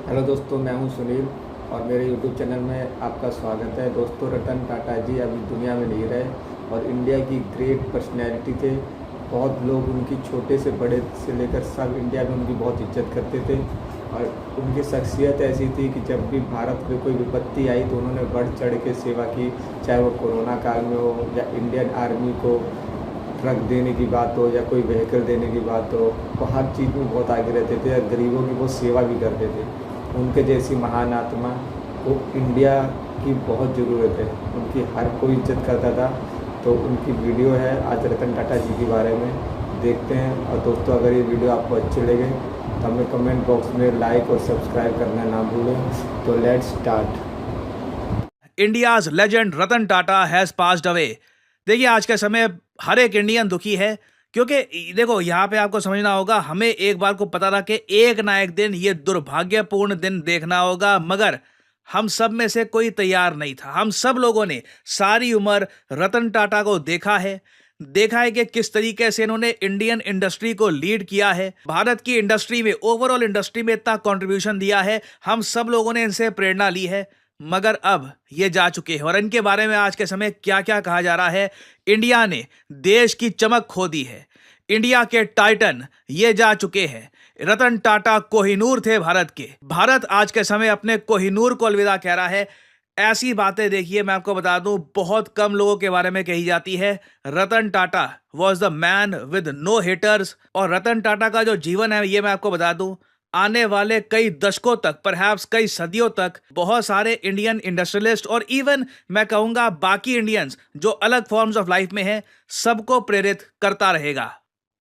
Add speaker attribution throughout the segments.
Speaker 1: Hello दोस्तों, मैं हूं सुनील और मेरे यूट्यूब चैनल में आपका स्वागत है। दोस्तों, रतन टाटा जी अभी दुनिया में नहीं रहे और इंडिया की ग्रेट पर्सनैलिटी थे। बहुत लोग उनकी छोटे से बड़े से लेकर सब इंडिया में उनकी बहुत इज्जत करते थे और उनकी शख्सियत ऐसी थी कि जब भी भारत में कोई विपत्ति आई तो उन्होंने बढ़ चढ़ के सेवा की, चाहे वो कोरोना काल में हो या इंडियन आर्मी को ट्रक देने की बात हो या कोई व्हीकल देने की बात हो। वो हर चीज़ में बहुत आगे रहते थे और गरीबों की बहुत सेवा भी करते थे। उनके जैसी महान आत्मा को इंडिया की बहुत ज़रूरत है, उनकी हर कोई इज्जत करता था। तो उनकी वीडियो है आज रतन टाटा जी के बारे में, देखते हैं। और दोस्तों, अगर ये वीडियो आपको अच्छी लगे तो हमें कमेंट बॉक्स में लाइक और सब्सक्राइब करना ना भूलें। तो let's start.
Speaker 2: India's legend Ratan Tata has passed away. देखिए, आज के समय हर एक इंडियन दुखी है क्योंकि देखो, यहाँ पे आपको समझना होगा, हमें एक बार को पता था कि एक ना एक दिन ये दुर्भाग्यपूर्ण दिन देखना होगा, मगर हम सब में से कोई तैयार नहीं था। हम सब लोगों ने सारी उम्र रतन टाटा को देखा है कि किस तरीके से इन्होंने इंडियन इंडस्ट्री को लीड किया है, भारत की इंडस्ट्री में, ओवरऑल इंडस्ट्री में इतना कंट्रीब्यूशन दिया है। हम सब लोगों ने इनसे प्रेरणा ली है, मगर अब ये जा चुके हैं और इनके बारे में आज के समय क्या क्या कहा जा रहा है। इंडिया ने देश की चमक खो दी है। इंडिया के टाइटन ये जा चुके हैं। रतन टाटा कोहिनूर थे भारत के। भारत आज के समय अपने कोहिनूर को अलविदा कह रहा है। ऐसी बातें देखिए, मैं आपको बता दूं, बहुत कम लोगों के बारे में कही जाती है। Ratan Tata was the man with no haters. और रतन टाटा का जो जीवन है, ये मैं आपको बता दूं, आने वाले कई दशकों तक, परहैप्स कई सदियों तक, बहुत सारे इंडियन इंडस्ट्रियलिस्ट और इवन मैं कहूंगा बाकी इंडियंस जो अलग फॉर्म्स ऑफ लाइफ में हैं, सबको प्रेरित करता रहेगा।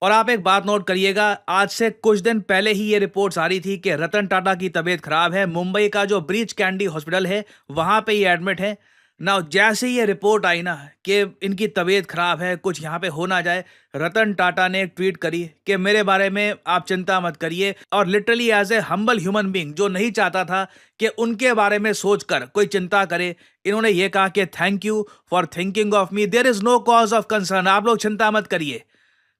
Speaker 2: और आप एक बात नोट करिएगा, आज से कुछ दिन पहले ही ये रिपोर्ट्स आ रही थी कि रतन टाटा की तबीयत खराब है। मुंबई का जो ब्रीच कैंडी हॉस्पिटल है, वहां पे ये एडमिट है ना। जैसे ही ये रिपोर्ट आई ना कि इनकी तबीयत खराब है, कुछ यहाँ पे हो ना जाए, रतन टाटा ने एक ट्वीट करी कि मेरे बारे में आप चिंता मत करिए। और literally as a humble human being, जो नहीं चाहता था कि उनके बारे में सोचकर कोई चिंता करे, इन्होंने ये कहा कि thank you for thinking of me, there is no cause of concern, आप लोग चिंता मत करिए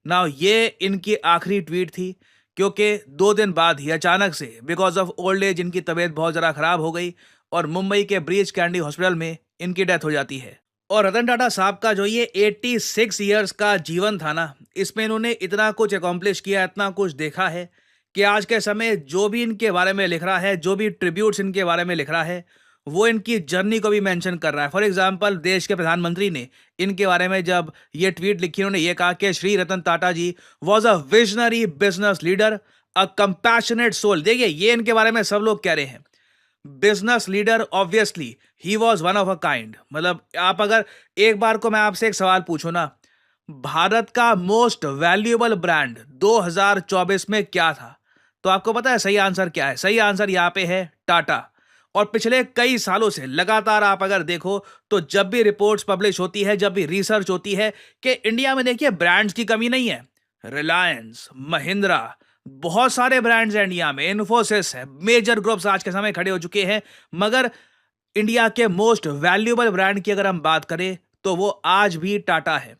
Speaker 2: ना। ये इनकी आखिरी ट्वीट थी क्योंकि 2 दिन बाद ही अचानक से बिकॉज ऑफ ओल्ड एज इनकी तबीयत बहुत ज़्यादा खराब हो गई और मुंबई के ब्रीच कैंडी हॉस्पिटल में इनकी डेथ हो जाती है। और रतन टाटा साहब का जो ये 86 ईयर्स का जीवन था ना, इसमें इन्होंने इतना कुछ अकॉम्प्लिश किया, इतना कुछ देखा है कि आज के समय जो भी इनके बारे में लिख रहा है, जो भी ट्रिब्यूट्स इनके बारे में लिख रहा है, वो इनकी जर्नी को भी मेंशन कर रहा है। फॉर एग्जांपल, देश के प्रधानमंत्री ने इनके बारे में जब ये ट्वीट लिखी, उन्होंने ये कहा कि Shri Ratan Tata ji was a visionary business leader, a compassionate soul. देखिए, ये इनके बारे में सब लोग कह रहे हैं। Business leader, obviously he was one of a kind. मतलब आप अगर एक बार को मैं आपसे एक सवाल पूछूं ना, भारत का मोस्ट वैल्यूएबल ब्रांड 2024 में क्या था, तो आपको पता है सही आंसर क्या है? सही आंसर यहाँ पे है टाटा। और पिछले कई सालों से लगातार आप अगर देखो तो जब भी रिपोर्ट्स पब्लिश होती है, जब भी रिसर्च होती है कि इंडिया में, देखिए, ब्रांड्स की कमी नहीं है। रिलायंस, महिंद्रा, बहुत सारे ब्रांड्स हैं इंडिया में, इन्फोसिस है, मेजर ग्रुप्स आज के समय खड़े हो चुके हैं, मगर इंडिया के मोस्ट वैल्यूएबल ब्रांड की अगर हम बात करें तो वो आज भी टाटा है।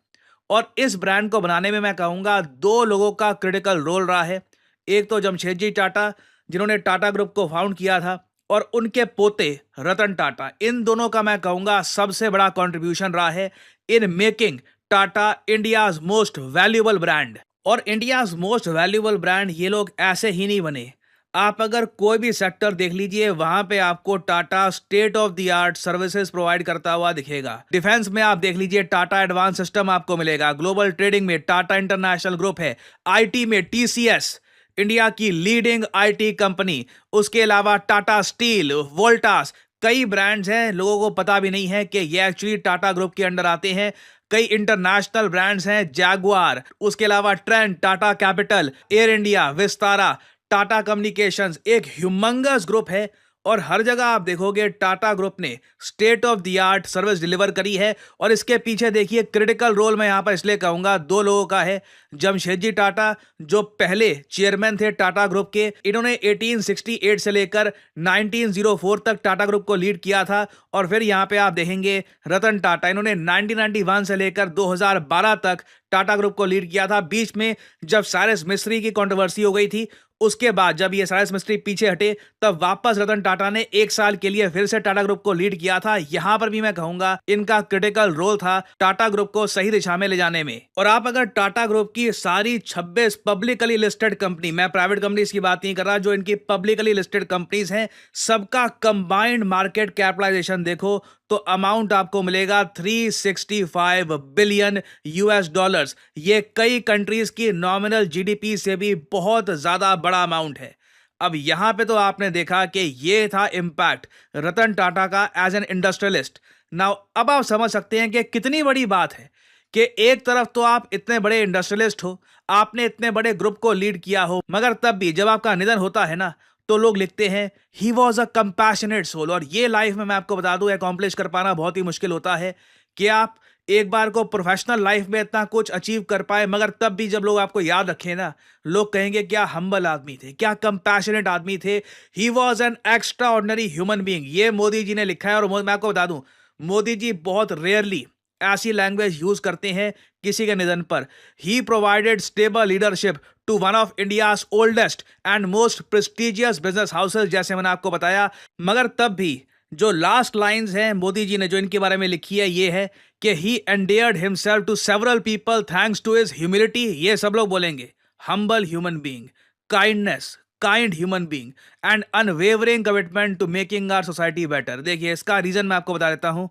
Speaker 2: और इस ब्रांड को बनाने में मैं कहूंगा 2 लोगों का क्रिटिकल रोल रहा है। एक तो जमशेदजी टाटा, जिन्होंने टाटा ग्रुप को फाउंड किया था, और उनके पोते रतन टाटा। इन दोनों का मैं कहूंगा सबसे बड़ा कंट्रीब्यूशन रहा है in making Tata India's most valuable brand. और इंडियाज मोस्ट वैल्यूएबल ब्रांड ये लोग ऐसे ही नहीं बने। आप अगर कोई भी सेक्टर देख लीजिए, वहां पे आपको Tata state of the art services provide करता हुआ दिखेगा। डिफेंस में आप देख लीजिए, टाटा एडवांस सिस्टम आपको मिलेगा। ग्लोबल ट्रेडिंग में टाटा इंटरनेशनल ग्रुप है। आईटी में टीसीएस, इंडिया की लीडिंग आईटी कंपनी। उसके अलावा टाटा स्टील, वोल्टास, कई ब्रांड्स हैं, लोगों को पता भी नहीं है कि ये एक्चुअली टाटा ग्रुप के अंडर आते हैं। कई इंटरनेशनल ब्रांड्स हैं, जैगुआर, उसके अलावा Trent, Tata capital, air India, Vistara, Tata communications, एक ह्यूमंगस ग्रुप है। और हर जगह आप देखोगे टाटा ग्रुप ने state of the art service deliver करी है। और इसके पीछे देखिए, क्रिटिकल रोल मैं यहां पर इसलिए कहूंगा 2 लोगों का है। जमशेदजी टाटा, जो पहले चेयरमैन थे टाटा ग्रुप के, इन्होंने 1868 से लेकर 1904 तक टाटा ग्रुप को लीड किया था। और फिर यहां पे आप देखेंगे रतन टाटा, इन्होंने 1991 से लेकर 2012 तक टाटा ग्रुप को लीड किया था। बीच में जब साइरस मिस्त्री की कंट्रोवर्सी हो गई थी, उसके बाद जब ये साइरस मिस्त्री पीछे हटे, तब वापस रतन टाटा ने 1 साल के लिए फिर से टाटा ग्रुप को लीड किया था। यहां पर भी मैं कहूंगा इनका क्रिटिकल रोल था टाटा ग्रुप को सही दिशा में ले जाने में। और आप अगर टाटा ग्रुप की सारी 26 पब्लिकली लिस्टेड कंपनी, मैं प्राइवेट कंपनीज की बात नहीं कर रहा, जो इनकी पब्लिकली लिस्टेड कंपनीज हैं, सबका कंबाइंड मार्केट कैपिटलाइजेशन देखो तो अमाउंट आपको मिलेगा 365 बिलियन यूएस डॉलर्स। ये कई कंट्रीज की नॉमिनल जीडीपी से भी बहुत ज्यादा बड़ा अमाउंट है। अब यहां पे तो आपने देखा कि ये था इंपैक्ट रतन टाटा का एज एन इंडस्ट्रियलिस्ट। नाउ अब आप समझ सकते हैं कि कितनी बड़ी बात है कि एक तरफ तो आप इतने बड़े इंडस्ट्रियलिस्ट हो, आपने इतने बड़े ग्रुप को लीड किया हो, मगर तब भी जब आपका निधन होता है ना, तो लोग लिखते हैं he was a compassionate soul. और ये लाइफ में मैं आपको बता दूं अकॉम्प्लिश कर पाना बहुत ही मुश्किल होता है कि आप एक बार को प्रोफेशनल लाइफ में इतना कुछ अचीव कर पाए, मगर तब भी जब लोग आपको याद रखें ना, लोग कहेंगे क्या हम्बल आदमी थे, क्या कंपैशनेट आदमी थे, he was an extra ordinary human being. ये मोदी जी ने लिखा है। और मैं आपको बता दूं मोदी जी बहुत रेयरली ऐसी लैंग्वेज यूज करते हैं किसी के निधन पर। He provided stable leadership to one of India's oldest and most prestigious business houses, जैसे मैंने आपको बताया। मगर तब भी जो लास्ट लाइंस हैं मोदी जी ने जो इनके बारे में लिखी है, ये है कि he endeared himself to several people thanks to his humility. ये सब लोग बोलेंगे humble human being, kindness, kind human being and unwavering commitment to making our society better. देखिए इसका रीजन मैं आपको बता देता हूं।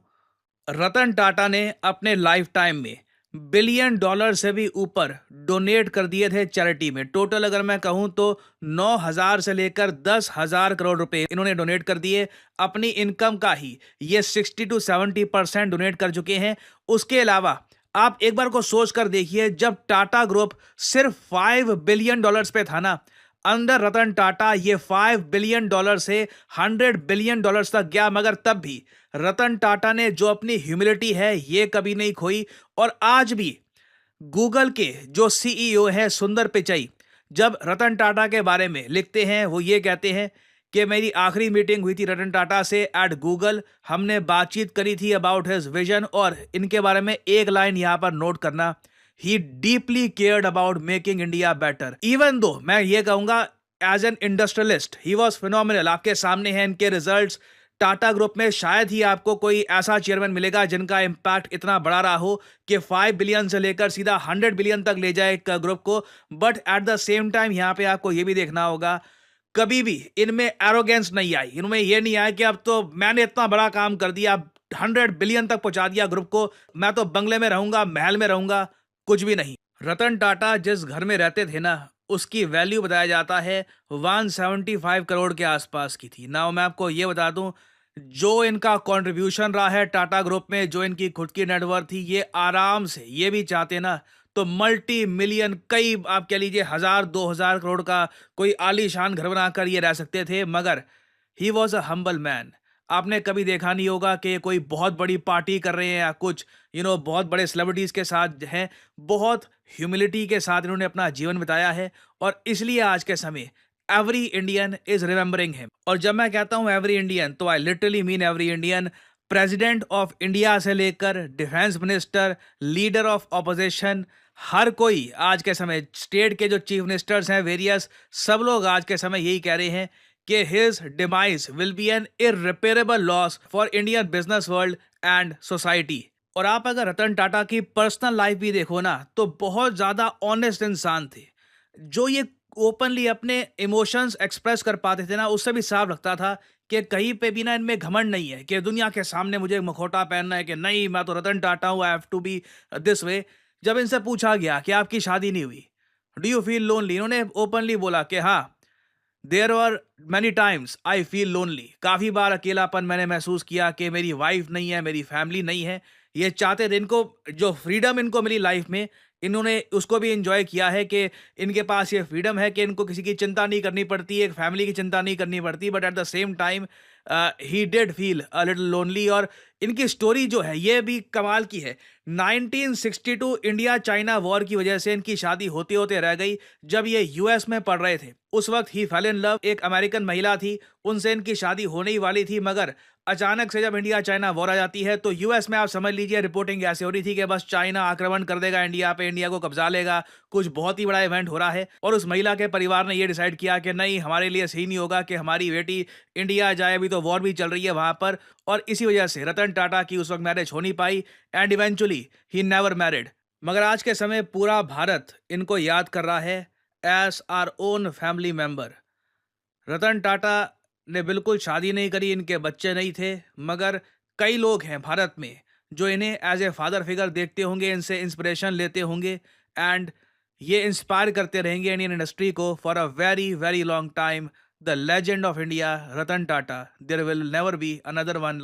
Speaker 2: रतन टाटा ने अपने लाइफ टाइम में बिलियन डॉलर से भी ऊपर डोनेट कर दिए थे चैरिटी में। टोटल अगर मैं कहूं तो 9,000 से लेकर 10,000 करोड़ रुपए इन्होंने डोनेट कर दिए। अपनी इनकम का ही ये 60 to 70% डोनेट कर चुके हैं। उसके अलावा आप एक बार को सोच कर देखिए, जब टाटा ग्रुप सिर्फ 5 बिलियन डॉलर्स पे था ना, अंडर रतन टाटा ये 5 बिलियन डॉलर से 100 बिलियन डॉलर्स तक गया। मगर तब भी रतन टाटा ने जो अपनी ह्यूमिलिटी है ये कभी नहीं खोई। और आज भी गूगल के जो सीईओ है सुंदर पिचाई, जब रतन टाटा के बारे में लिखते हैं, वो ये कहते हैं कि मेरी आखिरी मीटिंग हुई थी रतन टाटा से एट गूगल, हमने बातचीत करी थी अबाउट हिज विजन। और इनके बारे में एक लाइन यहां पर नोट करना, he deeply cared about making India better. Even though मैं ये कहूंगा as an industrialist he was phenomenal। आपके सामने हैं इनके रिजल्ट्स। टाटा ग्रुप में शायद ही आपको कोई ऐसा चेयरमैन मिलेगा जिनका इंपैक्ट इतना बड़ा रहा हो कि 5 बिलियन से लेकर सीधा 100 बिलियन तक ले जाए एक ग्रुप को। But at the same time यहाँ पे आपको ये भी देखना होगा, कभी भी इनमें एरोगेंस नहीं आई। इनमें ये नहीं आया कि अब तो मैंने इतना बड़ा काम कर दिया, 100 बिलियन तक पहुंचा दिया ग्रुप को, मैं तो बंगले में रहूंगा, महल में रहूंगा। कुछ भी नहीं। रतन टाटा जिस घर में रहते थे ना, उसकी वैल्यू बताया जाता है 175 करोड़ के आसपास की थी। ना मैं आपको ये बता दूं, जो इनका कंट्रीब्यूशन रहा है टाटा ग्रुप में, जो इनकी खुद की नेटवर्थ थी, ये आराम से ये भी चाहते ना तो मल्टी मिलियन, कई आप कह लीजिए 1,000-2,000 करोड़ का कोई आलीशान घर बनाकर ये रह सकते थे। मगर ही वॉज अ हम्बल मैन। आपने कभी देखा नहीं होगा कि कोई बहुत बड़ी पार्टी कर रहे हैं या कुछ बहुत बड़े सेलिब्रिटीज के साथ हैं। बहुत ह्यूमिलिटी के साथ इन्होंने अपना जीवन बिताया है। और इसलिए आज के समय every Indian is remembering him. और जब मैं कहता हूं एवरी इंडियन, तो I literally mean every Indian. President of India से लेकर defence minister, leader of opposition, हर कोई आज के समय, स्टेट के जो चीफ मिनिस्टर्स हैं वेरियस, सब लोग आज के समय यही कह रहे हैं कि his demise will be an irreparable loss for Indian business world and society। और आप अगर रतन टाटा की पर्सनल लाइफ भी देखो ना, तो बहुत ज्यादा ऑनेस्ट इंसान थे। जो ये ओपनली अपने इमोशंस एक्सप्रेस कर पाते थे ना, उससे भी साफ लगता था कि कहीं पे भी ना इनमें घमंड नहीं है कि दुनिया के सामने मुझे मुखौटा पहनना है कि नहीं मैं तो रतन टाटा हूँ, I have to be this way. जब इनसे पूछा गया कि आपकी शादी नहीं हुई, डू यू फील लोनली, इन्होंने ओपनली बोला कि हाँ, there are many times I feel lonely. काफ़ी बार अकेलापन मैंने महसूस किया कि मेरी वाइफ नहीं है, मेरी फैमिली नहीं है। ये चाहते थे, इनको जो फ्रीडम इनको मिली लाइफ में, इन्होंने उसको भी इंजॉय किया है कि इनके पास ये फ्रीडम है कि इनको किसी की चिंता नहीं करनी पड़ती, एक फैमिली की चिंता नहीं करनी पड़ती। But at the same time he did feel a little lonely. और इनकी स्टोरी जो है ये भी कमाल की है। 1962 इंडिया चाइना वॉर की वजह से इनकी शादी होते होते रह गई। जब ये यूएस में पढ़ रहे थे उस वक्त ही फेल इन लव, एक अमेरिकन महिला थी, उनसे इनकी शादी होने ही वाली थी, मगर अचानक से जब इंडिया चाइना वॉर आ जाती है तो यूएस में आप समझ लीजिए रिपोर्टिंग ऐसे हो रही थी कि बस चाइना आक्रमण कर देगा इंडिया पे, इंडिया को कब्जा लेगा, कुछ बहुत ही बड़ा इवेंट हो रहा है। और उस महिला के परिवार ने ये डिसाइड किया कि नहीं, हमारे लिए सही नहीं होगा कि हमारी बेटी इंडिया जाए, अभी तो वॉर भी चल रही है वहां पर। और इसी वजह से रतन टाटा की उस वक्त मैरिज हो नहीं पाई and eventually he never married. मगर आज के समय पूरा भारत इनको याद कर रहा है as our own family member. Ratan Tata ने बिल्कुल शादी नहीं करी, इनके बच्चे नहीं थे, मगर कई लोग हैं भारत में जो इन्हें एज ए फादर फिगर देखते होंगे, इनसे इंस्पिरेशन लेते होंगे एंड ये इंस्पायर करते रहेंगे इंडियन इंडस्ट्री को for a very very long time. The legend of India Ratan Tata, there will never be another one.